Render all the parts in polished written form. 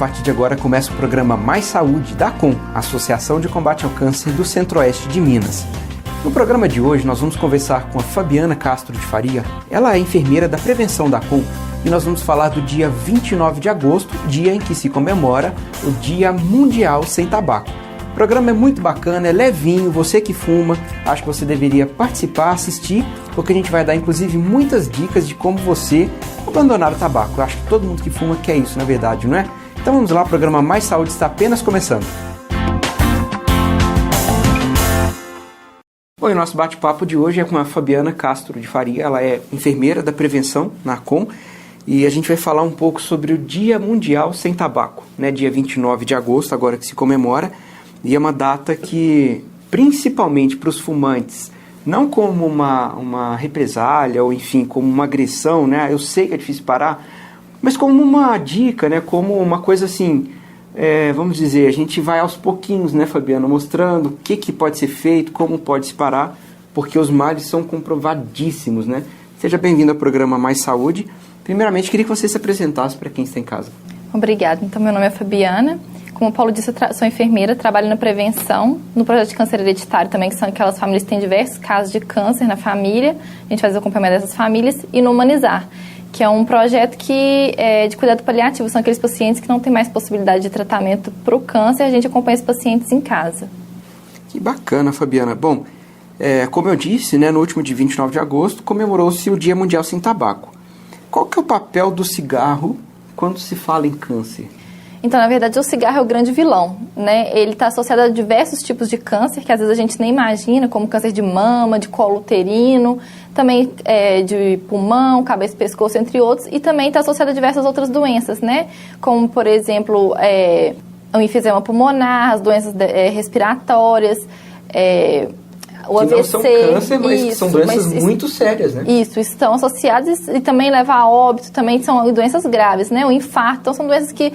partir de agora começa o programa Mais Saúde da ACOM, Associação de Combate ao Câncer do Centro-Oeste de Minas. No programa de hoje nós vamos conversar com a Fabiana Castro de Faria. Ela é enfermeira da prevenção da ACOM e nós vamos falar do dia 29 de agosto, dia em que se comemora o Dia Mundial Sem Tabaco. O programa é muito bacana, é levinho, você que fuma, acho que você deveria participar, assistir, porque a gente vai dar inclusive muitas dicas de como você abandonar o tabaco. Eu acho que todo mundo que fuma quer isso, na verdade, não é? Então vamos lá, o programa Mais Saúde está apenas começando. Bom, e o nosso bate-papo de hoje é com a Fabiana Castro de Faria, ela é enfermeira da prevenção na ACOM, e a gente vai falar um pouco sobre o Dia Mundial Sem Tabaco, né? Dia 29 de agosto, agora que se comemora. E é uma data que, principalmente para os fumantes, não como uma represália ou, enfim, como uma agressão, né? Eu sei que é difícil parar, mas como uma dica, né? Como uma coisa assim, vamos dizer, a gente vai aos pouquinhos, né, Fabiana, mostrando o que pode ser feito, como pode se parar, porque os males são comprovadíssimos, né? Seja bem-vindo ao programa Mais Saúde. Primeiramente, queria que você se apresentasse para quem está em casa. Obrigada. Então, meu nome é Fabiana. Como o Paulo disse, eu sou enfermeira, trabalho na prevenção, no projeto de câncer hereditário também, que são aquelas famílias que têm diversos casos de câncer na família. A gente faz o acompanhamento dessas famílias. E no Humanizar, que é um projeto que é de cuidado paliativo. São aqueles pacientes que não têm mais possibilidade de tratamento para o câncer. A gente acompanha esses pacientes em casa. Que bacana, Fabiana. Bom, como eu disse, né, no último dia 29 de agosto, comemorou-se o Dia Mundial Sem Tabaco. Qual que é o papel do cigarro quando se fala em câncer? Então, na verdade, o cigarro é o grande vilão, né? Ele está associado a diversos tipos de câncer, que às vezes a gente nem imagina, como câncer de mama, de colo uterino, também de pulmão, cabeça e pescoço, entre outros, e também está associado a diversas outras doenças, né? Como, por exemplo, o enfisema pulmonar, as doenças respiratórias, o AVC. Não são câncer, mas são doenças muito sérias, né? Isso, estão associadas e também levam a óbito, também são doenças graves, né? O infarto, então são doenças que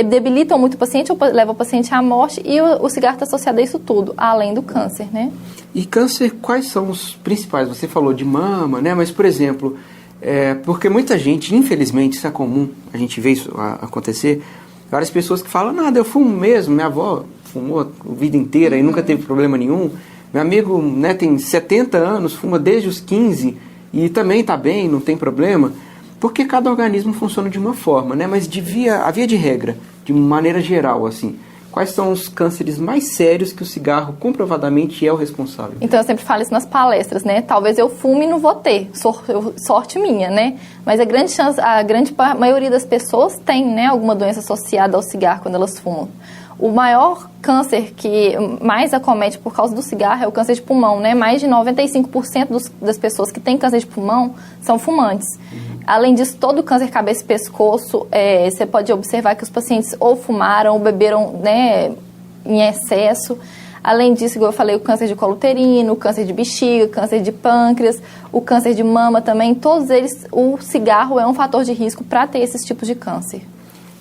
debilitam muito o paciente ou levam o paciente à morte, e o cigarro está associado a isso tudo, além do câncer, né? E câncer, quais são os principais? Você falou de mama, né? Mas, por exemplo, porque muita gente, infelizmente, isso é comum, a gente vê isso acontecer, várias pessoas que falam, nada, eu fumo mesmo, minha avó fumou a vida inteira e nunca teve problema nenhum. Meu amigo, né, tem 70 anos, fuma desde os 15 e também está bem, não tem problema. Porque cada organismo funciona de uma forma, né? Mas a via de regra, de maneira geral, assim, quais são os cânceres mais sérios que o cigarro comprovadamente é o responsável? Então, eu sempre falo isso nas palestras, né? Talvez eu fume e não vou ter, sorte minha, né? Mas a grande maioria das pessoas tem, né, alguma doença associada ao cigarro quando elas fumam. O maior câncer que mais acomete por causa do cigarro é o câncer de pulmão, né? Mais de 95% das pessoas que têm câncer de pulmão são fumantes. Além disso, todo o câncer cabeça e pescoço, você pode observar que os pacientes ou fumaram ou beberam, né, em excesso. Além disso, igual eu falei, o câncer de colo uterino, o câncer de bexiga, câncer de pâncreas, o câncer de mama também, todos eles, o cigarro é um fator de risco para ter esses tipos de câncer.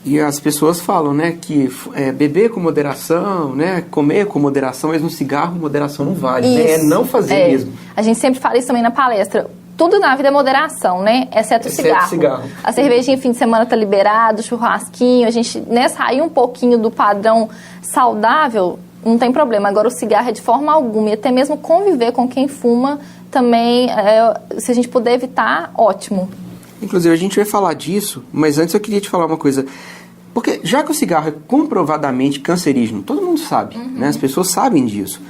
E as pessoas falam, né, que beber com moderação, né, comer com moderação, mas no cigarro moderação não vale, né? É não fazer mesmo. A gente sempre fala isso também na palestra. Tudo na vida é moderação, né? Exceto o cigarro. A cervejinha fim de semana tá liberado, churrasquinho, a gente, né, sair um pouquinho do padrão saudável, não tem problema. Agora o cigarro é de forma alguma, e até mesmo conviver com quem fuma também, se a gente puder evitar, ótimo. Inclusive, a gente vai falar disso, mas antes eu queria te falar uma coisa. Porque já que o cigarro é comprovadamente cancerígeno, todo mundo sabe, né? As pessoas sabem disso.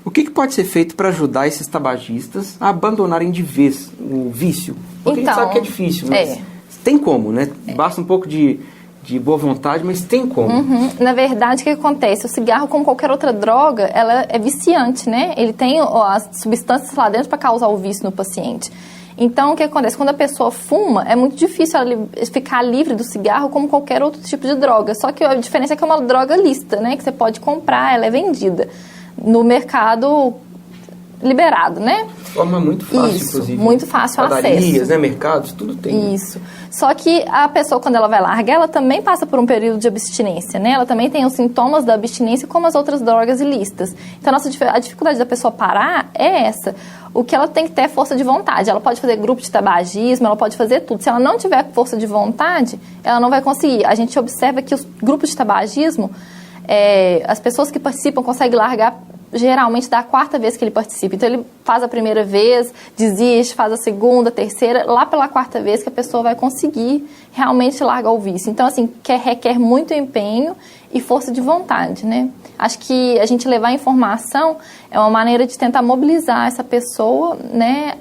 O que pode ser feito para ajudar esses tabagistas a abandonarem de vez o vício? Porque então, a gente sabe que é difícil, mas tem como, né? Basta um pouco de boa vontade, mas tem como. Na verdade, o que acontece? O cigarro, como qualquer outra droga, ela é viciante, né? Ele tem as substâncias lá dentro para causar o vício no paciente. Então, o que acontece? Quando a pessoa fuma, é muito difícil ela ficar livre do cigarro como qualquer outro tipo de droga. Só que a diferença é que é uma droga lícita, né? Que você pode comprar, ela é vendida. No mercado liberado, né? De forma muito fácil, Isso, inclusive. muito fácil o acesso. Padarias, né, mercados, tudo tem. Isso. Só que a pessoa, quando ela vai largar, ela também passa por um período de abstinência, né? Ela também tem os sintomas da abstinência como as outras drogas ilícitas. Então, a dificuldade da pessoa parar é essa. O que ela tem que ter é força de vontade. Ela pode fazer grupo de tabagismo, ela pode fazer tudo. Se ela não tiver força de vontade, ela não vai conseguir. A gente observa que os grupos de tabagismo, as pessoas que participam conseguem largar geralmente da quarta vez que ele participa. Então, ele faz a primeira vez, desiste, faz a segunda, terceira, lá pela quarta vez que a pessoa vai conseguir realmente largar o vício. Então, assim, requer muito empenho e força de vontade, né? Acho que a gente levar a informação é uma maneira de tentar mobilizar essa pessoa, né,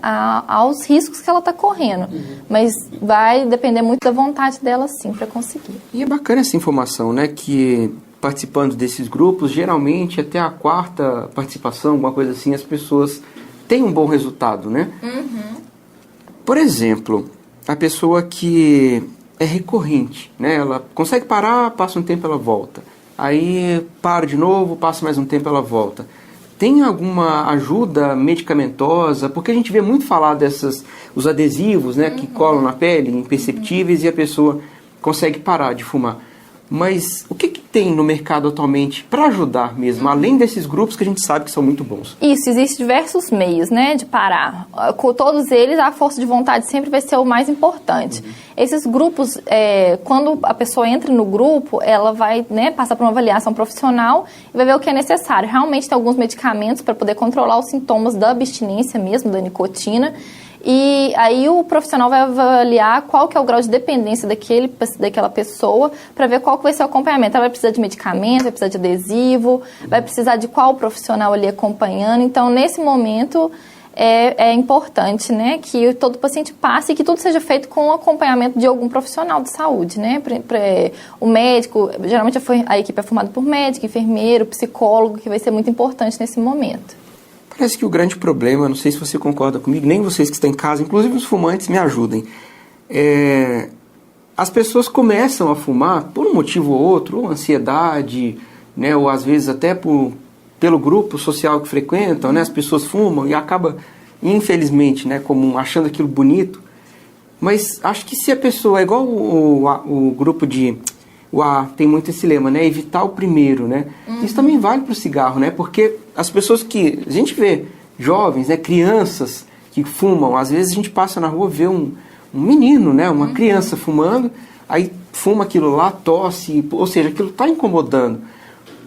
aos riscos que ela está correndo. Mas vai depender muito da vontade dela, sim, para conseguir. E é bacana essa informação, né, que participando desses grupos, geralmente até a quarta participação, alguma coisa assim, as pessoas têm um bom resultado, né? Por exemplo, a pessoa que é recorrente, né? Ela consegue parar, passa um tempo, ela volta. Aí para de novo, passa mais um tempo, ela volta. Tem alguma ajuda medicamentosa? Porque a gente vê muito falar os adesivos, né, que colam na pele, imperceptíveis, e a pessoa consegue parar de fumar. Mas o que tem no mercado atualmente para ajudar mesmo, além desses grupos que a gente sabe que são muito bons? Isso, existem diversos meios, né, de parar. Com todos eles, a força de vontade sempre vai ser o mais importante. Esses grupos, quando a pessoa entra no grupo, ela vai, né, passar por uma avaliação profissional e vai ver o que é necessário. Realmente tem alguns medicamentos para poder controlar os sintomas da abstinência mesmo, da nicotina. E aí o profissional vai avaliar qual que é o grau de dependência daquela pessoa para ver qual que vai ser o acompanhamento. Ela vai precisar de medicamento, vai precisar de adesivo, vai precisar de qual profissional ali acompanhando. Então, nesse momento, é importante, né, que todo paciente passe e que tudo seja feito com o acompanhamento de algum profissional de saúde, né? O médico, geralmente a equipe é formada por médico, enfermeiro, psicólogo, que vai ser muito importante nesse momento. Parece que o grande problema, não sei se você concorda comigo, nem vocês que estão em casa, inclusive os fumantes, me ajudem. As pessoas começam a fumar por um motivo ou outro, ou ansiedade, né, ou às vezes até pelo grupo social que frequentam, né, as pessoas fumam e acaba, infelizmente, né, como achando aquilo bonito. Mas acho que se a pessoa é igual o grupo de... tem muito esse lema, né? Evitar o primeiro, né? Isso também vale para o cigarro, né? Porque as pessoas que... A gente vê jovens, né? Crianças que fumam. Às vezes a gente passa na rua e vê um menino, né? Uma criança fumando, aí fuma aquilo lá, tosse, ou seja, aquilo está incomodando.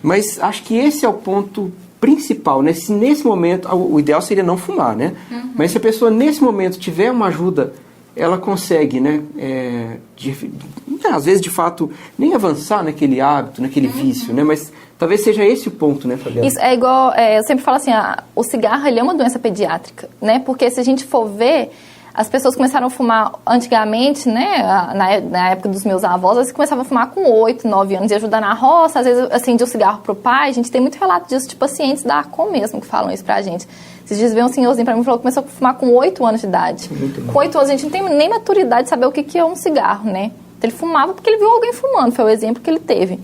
Mas acho que esse é o ponto principal, né? Se nesse momento... O ideal seria não fumar, né? Mas se a pessoa nesse momento tiver uma ajuda, ela consegue, né? Às vezes, de fato, nem avançar naquele hábito, naquele vício, né? Mas talvez seja esse o ponto, né, Fabiana? Isso é igual, eu sempre falo assim, o cigarro ele é uma doença pediátrica, né? Porque se a gente for ver, as pessoas começaram a fumar antigamente, né? Na época dos meus avós, eles começavam a fumar com 8, 9 anos e ajudar na roça, às vezes acendia o cigarro pro pai. A gente tem muito relato disso de pacientes da ARCOM mesmo que falam isso pra gente. Esses dias veio um senhorzinho pra mim e falou que começou a fumar com 8 anos de idade. Com 8 anos a gente não tem nem maturidade de saber o que é um cigarro, né? Então, ele fumava porque ele viu alguém fumando, foi o exemplo que ele teve.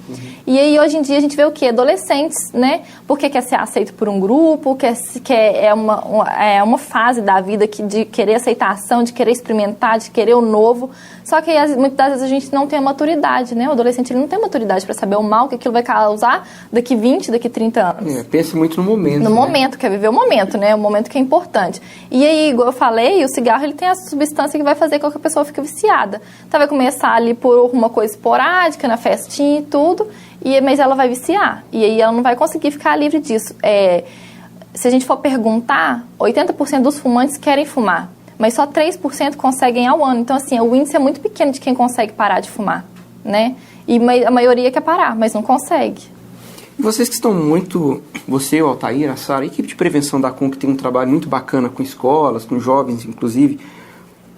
E aí, hoje em dia, a gente vê o quê? Adolescentes, né? Porque quer ser aceito por um grupo, é uma fase da vida de querer aceitação, de querer experimentar, de querer o novo. Só que muitas das vezes a gente não tem a maturidade, né? O adolescente ele não tem maturidade para saber o mal que aquilo vai causar daqui 20, daqui 30 anos. Pensa muito no momento. No momento, quer viver o momento, né? O momento que é importante. E aí, igual eu falei, o cigarro ele tem essa substância que vai fazer com que a pessoa fique viciada. Então vai começar ali por uma coisa esporádica, na festinha e tudo, mas ela vai viciar. E aí ela não vai conseguir ficar livre disso. Se a gente for perguntar, 80% dos fumantes querem fumar, mas só 3% conseguem ao ano. Então, assim, o índice é muito pequeno de quem consegue parar de fumar, né? E a maioria quer parar, mas não consegue. E vocês que estão muito... Você, o Altair, a Sara, a equipe de prevenção da ARCOM, que tem um trabalho muito bacana com escolas, com jovens, inclusive...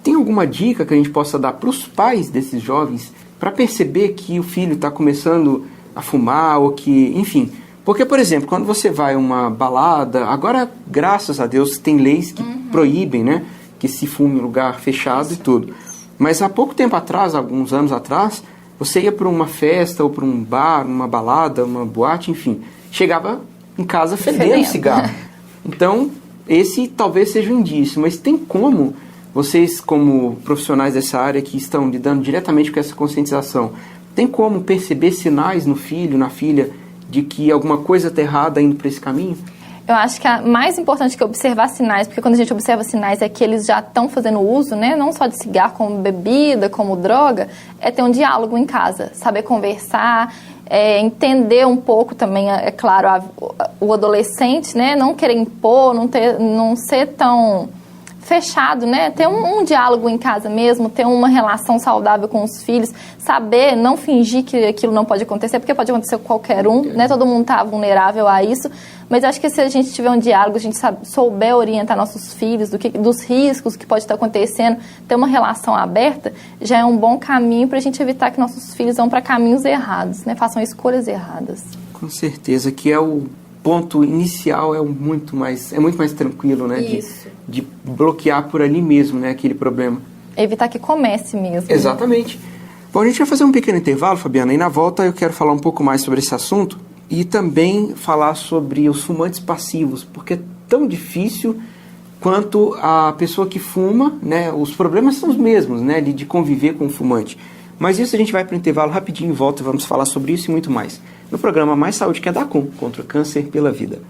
Tem alguma dica que a gente possa dar para os pais desses jovens para perceber que o filho está começando a fumar ou que, enfim... Porque, por exemplo, quando você vai a uma balada... Agora, graças a Deus, tem leis que proíbem, né? Que se fume em lugar fechado e tudo. Mas há pouco tempo atrás, alguns anos atrás, você ia para uma festa ou para um bar, uma balada, uma boate, enfim... Chegava em casa fedendo cigarro. Então... esse talvez seja um indício, mas tem como vocês, como profissionais dessa área que estão lidando diretamente com essa conscientização, tem como perceber sinais no filho, na filha, de que alguma coisa está errada indo para esse caminho? Eu acho que a mais importante que é observar sinais, porque quando a gente observa sinais é que eles já estão fazendo uso, né, não só de cigarro como bebida, como droga, é ter um diálogo em casa, saber conversar, entender um pouco também, é claro, o adolescente, né, não querer impor, não ser tão fechado, né? Ter um diálogo em casa mesmo, ter uma relação saudável com os filhos, saber, não fingir que aquilo não pode acontecer, porque pode acontecer com qualquer um, né? Todo mundo está vulnerável a isso, mas acho que se a gente tiver um diálogo, a gente souber orientar nossos filhos dos riscos que pode estar acontecendo, ter uma relação aberta, já é um bom caminho para a gente evitar que nossos filhos vão para caminhos errados, né? Façam escolhas erradas. Com certeza, que é o ponto inicial, é muito mais tranquilo, né? Isso. De bloquear por ali mesmo, né, aquele problema. Evitar que comece mesmo. Exatamente. Bom, a gente vai fazer um pequeno intervalo, Fabiana, e na volta eu quero falar um pouco mais sobre esse assunto e também falar sobre os fumantes passivos, porque é tão difícil quanto a pessoa que fuma, né? Os problemas são os mesmos, né, de conviver com o fumante. Mas isso a gente vai para o intervalo rapidinho, volta e vamos falar sobre isso e muito mais. No programa Mais Saúde, que é da Com, contra o câncer pela vida.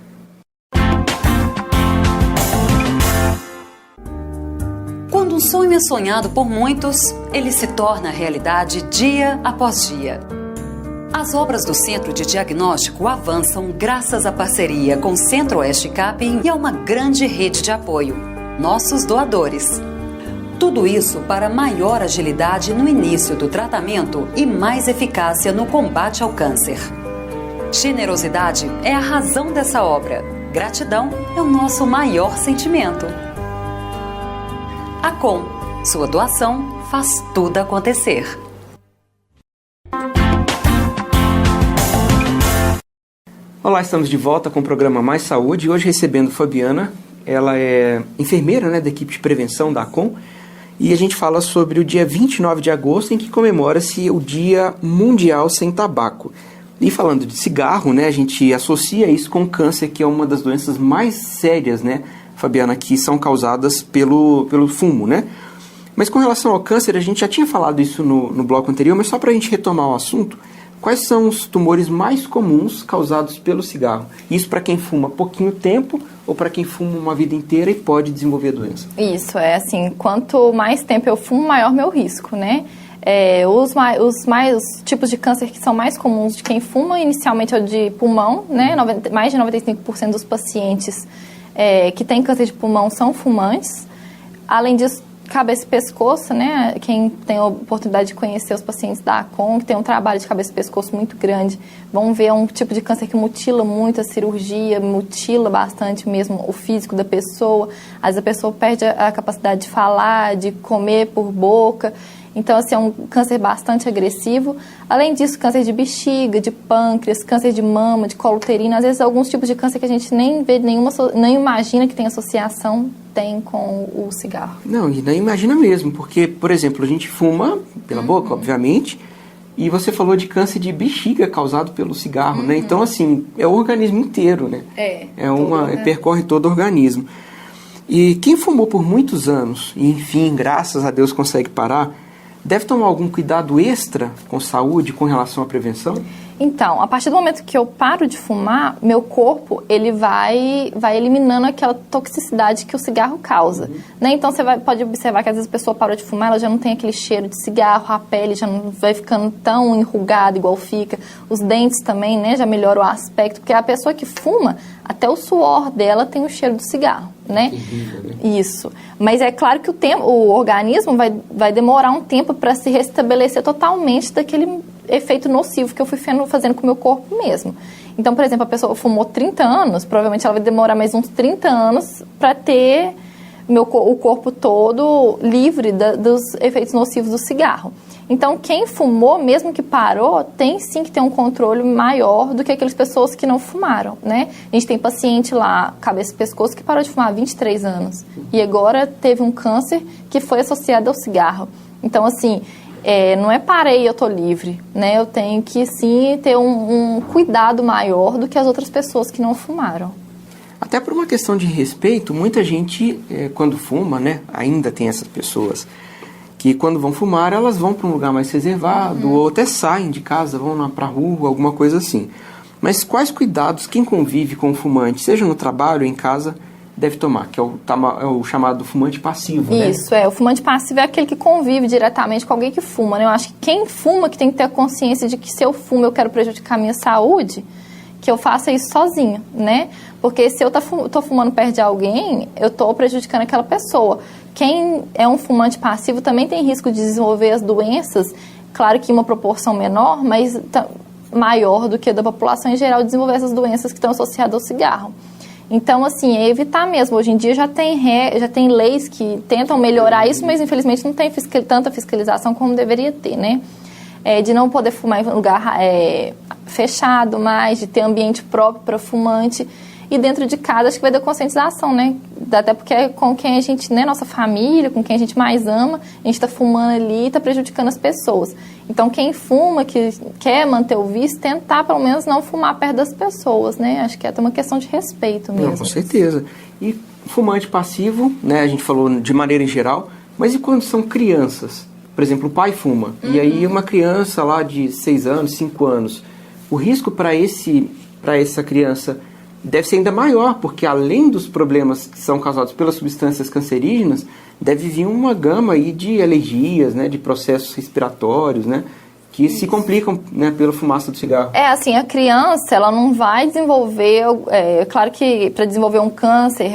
Quando um sonho é sonhado por muitos, ele se torna realidade dia após dia. As obras do Centro de Diagnóstico avançam graças à parceria com o Centro-Oeste Capim e a uma grande rede de apoio, nossos doadores. Tudo isso para maior agilidade no início do tratamento e mais eficácia no combate ao câncer. Generosidade é a razão dessa obra. Gratidão é o nosso maior sentimento. A Com, sua doação faz tudo acontecer. Olá, estamos de volta com o programa Mais Saúde e hoje recebendo Fabiana. Ela é enfermeira, né, da equipe de prevenção da Com e a gente fala sobre o dia 29 de agosto em que comemora-se o Dia Mundial Sem Tabaco. E falando de cigarro, né, a gente associa isso com o câncer, que é uma das doenças mais sérias, né, Fabiana, que são causadas pelo fumo, né? Mas com relação ao câncer, a gente já tinha falado isso no bloco anterior, mas só para a gente retomar o assunto, quais são os tumores mais comuns causados pelo cigarro? Isso para quem fuma pouquinho tempo ou para quem fuma uma vida inteira e pode desenvolver a doença? Isso, é assim, quanto mais tempo eu fumo, maior meu risco, né? Os tipos de câncer que são mais comuns de quem fuma, inicialmente é o de pulmão, né? Mais de 95% dos pacientes que têm câncer de pulmão são fumantes. Além disso, cabeça e pescoço, né? Quem tem a oportunidade de conhecer os pacientes da ACOM, que tem um trabalho de cabeça e pescoço muito grande, vão ver um tipo de câncer que mutila muito a cirurgia, mutila bastante mesmo o físico da pessoa. Às vezes a pessoa perde a capacidade de falar, de comer por boca. Então, assim, é um câncer bastante agressivo. Além disso, câncer de bexiga, de pâncreas, câncer de mama, de colo uterino. Às vezes, alguns tipos de câncer que a gente nem vê, nem imagina que tem associação, tem com o cigarro. Não, e nem imagina mesmo, porque, por exemplo, a gente fuma pela boca, obviamente, e você falou de câncer de bexiga causado pelo cigarro, né? Então, assim, é o organismo inteiro, né? Percorre todo o organismo. E quem fumou por muitos anos, e enfim, graças a Deus consegue parar, deve tomar algum cuidado extra com saúde, com relação à prevenção? Então, a partir do momento que eu paro de fumar, meu corpo ele vai eliminando aquela toxicidade que o cigarro causa. Né? Então, você pode observar que às vezes a pessoa parou de fumar, ela já não tem aquele cheiro de cigarro, a pele já não vai ficando tão enrugada igual fica. Os dentes também, né, já melhora o aspecto, porque a pessoa que fuma, até o suor dela tem o cheiro do cigarro. Né? Isso. Mas é claro que o organismo vai demorar um tempo para se restabelecer totalmente daquele efeito nocivo que eu fui fazendo com o meu corpo mesmo. Então, por exemplo, a pessoa fumou 30 anos, provavelmente ela vai demorar mais uns 30 anos para ter o corpo todo livre dos efeitos nocivos do cigarro. Então, quem fumou, mesmo que parou, tem sim que ter um controle maior do que aquelas pessoas que não fumaram, né? A gente tem paciente lá, cabeça e pescoço, que parou de fumar há 23 anos. E agora teve um câncer que foi associado ao cigarro. Então, assim, não é parei e eu tô livre, né? Eu tenho que, sim, ter um cuidado maior do que as outras pessoas que não fumaram. Até por uma questão de respeito, muita gente, quando fuma, né, ainda tem essas pessoas que quando vão fumar, elas vão para um lugar mais reservado, ou até saem de casa, vão lá para a rua, alguma coisa assim. Mas quais cuidados quem convive com o fumante, seja no trabalho ou em casa, deve tomar? Que é o chamado fumante passivo, né? Isso, o fumante passivo é aquele que convive diretamente com alguém que fuma, né? Eu acho que quem fuma que tem que ter a consciência de que se eu fumo eu quero prejudicar a minha saúde, que eu faça isso sozinho, né? Porque se eu tô fumando perto de alguém, eu tô prejudicando aquela pessoa. Quem é um fumante passivo também tem risco de desenvolver as doenças, claro que em uma proporção menor, mas maior do que a da população em geral, desenvolver essas doenças que estão associadas ao cigarro. Então, assim, é evitar mesmo. Hoje em dia já tem leis que tentam melhorar isso, mas infelizmente não tem tanta fiscalização como deveria ter, né? De não poder fumar em lugar fechado mais, de ter ambiente próprio para fumante. E dentro de casa, acho que vai dar conscientização, né? Até porque é com quem a gente, né, nossa família, com quem a gente mais ama, a gente está fumando ali e está prejudicando as pessoas. Então, quem fuma, que quer manter o vício, tentar pelo menos não fumar perto das pessoas, né? Acho que é até uma questão de respeito mesmo. Não, com certeza. E fumante passivo, né, a gente falou de maneira em geral, mas e quando são crianças? Por exemplo, o pai fuma, e aí uma criança lá de 6 anos, 5 anos, o risco para essa criança deve ser ainda maior, porque além dos problemas que são causados pelas substâncias cancerígenas, deve vir uma gama aí de alergias, né, de processos respiratórios, né, que se complicam, né, pela fumaça do cigarro. Assim, a criança, ela não vai desenvolver, claro que para desenvolver um câncer,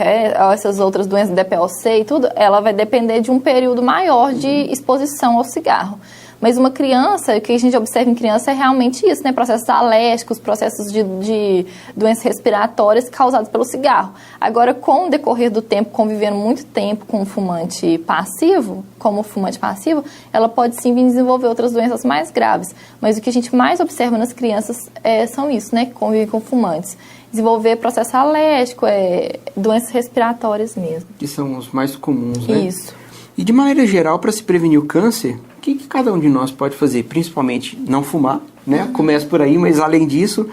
essas outras doenças, DPOC e tudo, ela vai depender de um período maior de exposição ao cigarro. Mas uma criança, o que a gente observa em criança é realmente isso, né? Processos alérgicos, processos de doenças respiratórias causados pelo cigarro. Agora, com o decorrer do tempo, convivendo muito tempo com um fumante passivo, como fumante passivo, ela pode sim vir desenvolver outras doenças mais graves. Mas o que a gente mais observa nas crianças são isso, né? Que convivem com fumantes. Desenvolver processo alérgico, doenças respiratórias mesmo. Que são os mais comuns, né? Isso. E de maneira geral, para se prevenir o câncer, o que cada um de nós pode fazer? Principalmente não fumar, né? Começa por aí, mas além disso,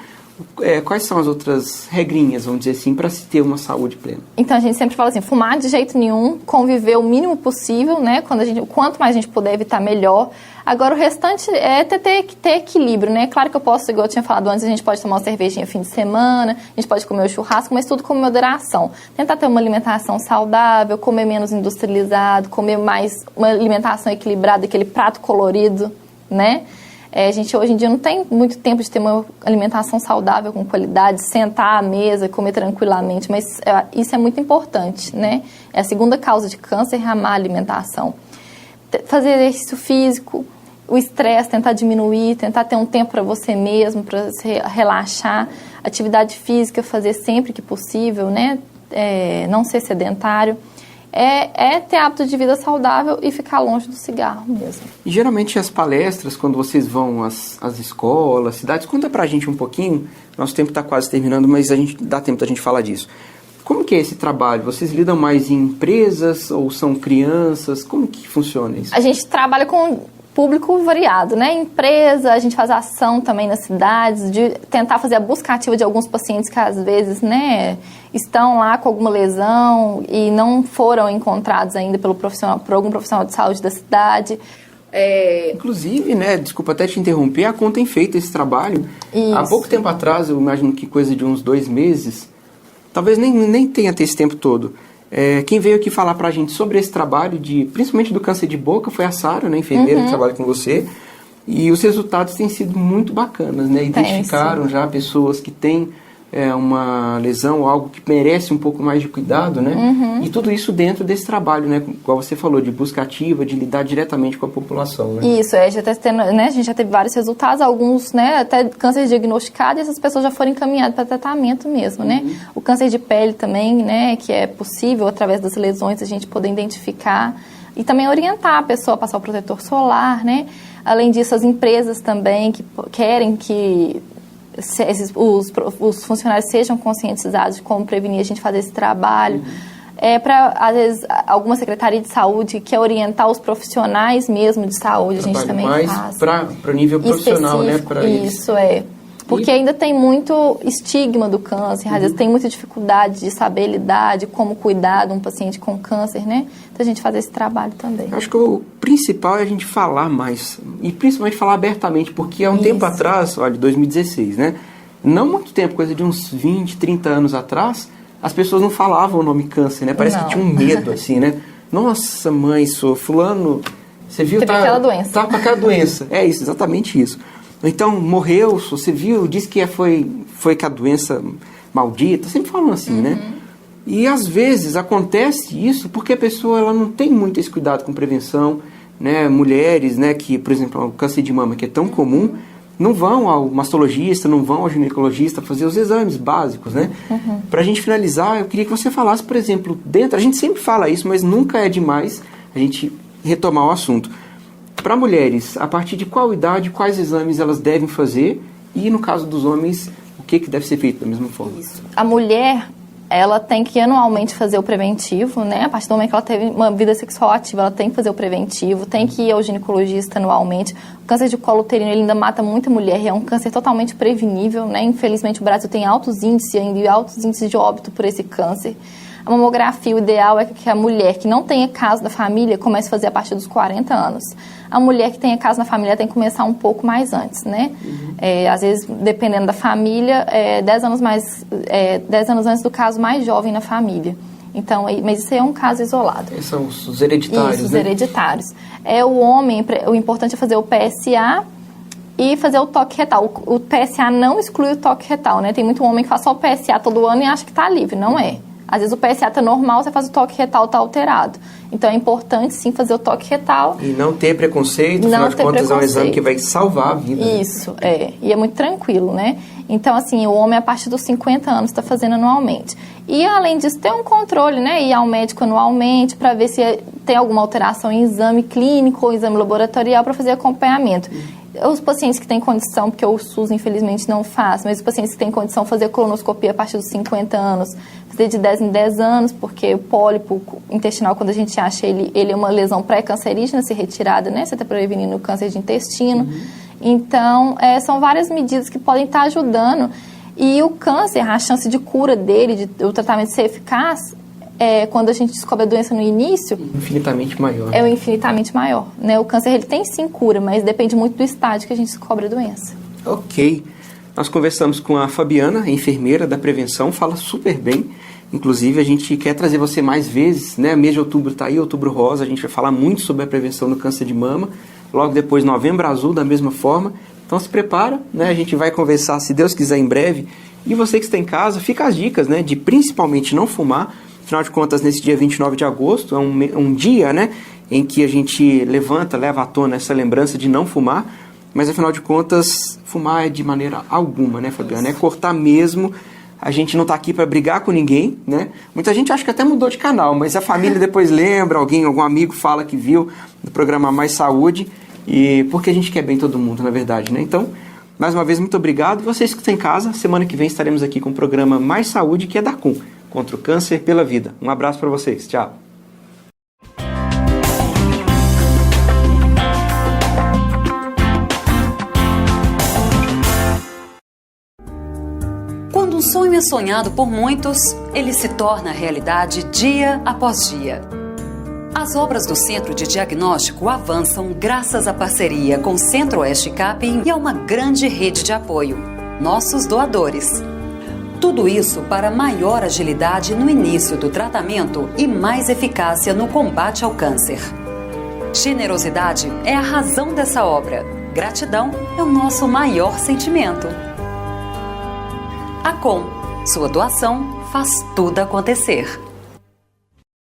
quais são as outras regrinhas, vamos dizer assim, para se ter uma saúde plena? Então, a gente sempre fala assim, fumar de jeito nenhum, conviver o mínimo possível, né? Quanto mais a gente puder evitar, melhor. Agora, o restante é ter equilíbrio, né? Claro que eu posso, igual eu tinha falado antes, a gente pode tomar uma cervejinha fim de semana, a gente pode comer o churrasco, mas tudo com moderação. Tentar ter uma alimentação saudável, comer menos industrializado, comer mais uma alimentação equilibrada, aquele prato colorido, né? A gente hoje em dia não tem muito tempo de ter uma alimentação saudável, com qualidade, sentar à mesa, comer tranquilamente, mas isso é muito importante, né? É a segunda causa de câncer, a má alimentação. Fazer exercício físico, o estresse, tentar diminuir, tentar ter um tempo para você mesmo, para se relaxar. Atividade física, fazer sempre que possível, né? Não ser sedentário. Ter hábito de vida saudável e ficar longe do cigarro mesmo. E geralmente as palestras, quando vocês vão às escolas, cidades, conta pra gente um pouquinho, nosso tempo está quase terminando, mas dá tempo da gente falar disso. Como que é esse trabalho? Vocês lidam mais em empresas ou são crianças? Como que funciona isso? A gente trabalha com público variado, né? Empresa, a gente faz ação também nas cidades, de tentar fazer a busca ativa de alguns pacientes que às vezes, né, estão lá com alguma lesão e não foram encontrados ainda por algum profissional de saúde da cidade. Inclusive, né, desculpa até te interromper, a CON tem feito esse trabalho. Isso. Há pouco tempo atrás, eu imagino que coisa de uns 2 meses, talvez nem tenha esse tempo todo. Quem veio aqui falar pra gente sobre esse trabalho, principalmente do câncer de boca, foi a Sara, né, enfermeira que trabalha com você. E os resultados têm sido muito bacanas, né? Identificaram já pessoas que têm uma lesão, algo que merece um pouco mais de cuidado, né? E tudo isso dentro desse trabalho, né? Igual você falou, de busca ativa, de lidar diretamente com a população, né? Isso, a gente já teve vários resultados, alguns, né, até câncer diagnosticado, e essas pessoas já foram encaminhadas para tratamento mesmo, né? O câncer de pele também, né, que é possível, através das lesões, a gente poder identificar e também orientar a pessoa a passar o protetor solar, né? Além disso, as empresas também que querem que os funcionários sejam conscientizados de como prevenir, a gente fazer esse trabalho. Para, às vezes, alguma secretaria de saúde que quer orientar os profissionais mesmo de saúde, a gente também faz. Para o nível profissional, né? Isso, Porque ainda tem muito estigma do câncer, às vezes tem muita dificuldade de saber lidar, de como cuidar de um paciente com câncer, né? Então a gente faz esse trabalho também. Acho que o principal é a gente falar mais, e principalmente falar abertamente, porque há um tempo atrás, olha, 2016, né? Não muito tempo, coisa de uns 20, 30 anos atrás, as pessoas não falavam o nome câncer, né? Parece que tinha um medo, assim, né? Nossa, mãe, sou fulano, você viu? Tá com aquela doença. É isso, exatamente isso. Então, morreu, você viu, disse que foi que a doença maldita, sempre falam assim, né? E às vezes acontece isso porque a pessoa ela não tem muito esse cuidado com prevenção, né? Mulheres, né, que, por exemplo, o câncer de mama, que é tão comum, não vão ao mastologista, não vão ao ginecologista fazer os exames básicos, né? Pra gente finalizar, eu queria que você falasse, por exemplo, a gente sempre fala isso, mas nunca é demais a gente retomar o assunto. Para mulheres, a partir de qual idade, quais exames elas devem fazer e, no caso dos homens, o que deve ser feito da mesma forma? Isso. A mulher, ela tem que anualmente fazer o preventivo, né? A partir do momento que ela teve uma vida sexual ativa, ela tem que fazer o preventivo, tem que ir ao ginecologista anualmente. O câncer de colo uterino, ele ainda mata muita mulher, é um câncer totalmente prevenível, né? Infelizmente, o Brasil tem altos índices ainda e altos índices de óbito por esse câncer. A mamografia, o ideal é que a mulher que não tenha caso da família comece a fazer a partir dos 40 anos. A mulher que tenha caso na família tem que começar um pouco mais antes, né? Às vezes, dependendo da família, 10 anos antes do caso mais jovem na família. Então, mas isso aí é um caso isolado. Esses são os hereditários, isso, os né? hereditários. O homem, o importante é fazer o PSA e fazer o toque retal. O PSA não exclui o toque retal, né? Tem muito homem que faz só o PSA todo ano e acha que está livre. Não é. Às vezes o PSA está normal, você faz o toque retal, está alterado. Então é importante sim fazer o toque retal. E não ter preconceito, afinal de contas é um exame que vai salvar a vida. Isso, E é muito tranquilo, né? Então, assim, o homem a partir dos 50 anos está fazendo anualmente. E além disso, tem um controle, né? Ir ao médico anualmente para ver se tem alguma alteração em exame clínico ou exame laboratorial para fazer acompanhamento. Os pacientes que têm condição, porque o SUS infelizmente não faz, mas os pacientes que têm condição de fazer colonoscopia a partir dos 50 anos, fazer de 10 em 10 anos, porque o pólipo intestinal, quando a gente acha ele é uma lesão pré-cancerígena, se retirada, né? Você está prevenindo o câncer de intestino. Então, são várias medidas que podem estar ajudando. E o câncer, a chance de cura dele, o tratamento ser eficaz, quando a gente descobre a doença no início... Infinitamente maior. É infinitamente maior, né? O câncer, ele tem sim cura, mas depende muito do estágio que a gente descobre a doença. Ok. Nós conversamos com a Fabiana, enfermeira da prevenção, fala super bem. Inclusive, a gente quer trazer você mais vezes, né? Mês de outubro está aí, Outubro Rosa, a gente vai falar muito sobre a prevenção do câncer de mama. Logo depois, Novembro Azul, da mesma forma. Então, se prepara, né? A gente vai conversar, se Deus quiser, em breve. E você que está em casa, fica as dicas, né? De principalmente não fumar. Afinal de contas, nesse dia 29 de agosto, é um dia, né? Em que a gente leva à tona essa lembrança de não fumar. Mas, afinal de contas, fumar é de maneira alguma, né, Fabiana? É cortar mesmo. A gente não está aqui para brigar com ninguém, né? Muita gente acha que até mudou de canal, mas a família depois lembra, algum amigo fala que viu no programa Mais Saúde, e porque a gente quer bem todo mundo, na verdade, né? Então, mais uma vez, muito obrigado. Vocês que estão em casa, semana que vem estaremos aqui com o programa Mais Saúde, que é da CUM, contra o câncer pela vida. Um abraço para vocês. Tchau. Quando um sonho é sonhado por muitos, ele se torna realidade dia após dia. As obras do Centro de Diagnóstico avançam graças à parceria com o Centro-Oeste Capim e a uma grande rede de apoio, nossos doadores. Tudo isso para maior agilidade no início do tratamento e mais eficácia no combate ao câncer. Generosidade é a razão dessa obra. Gratidão é o nosso maior sentimento. A COM, sua doação faz tudo acontecer.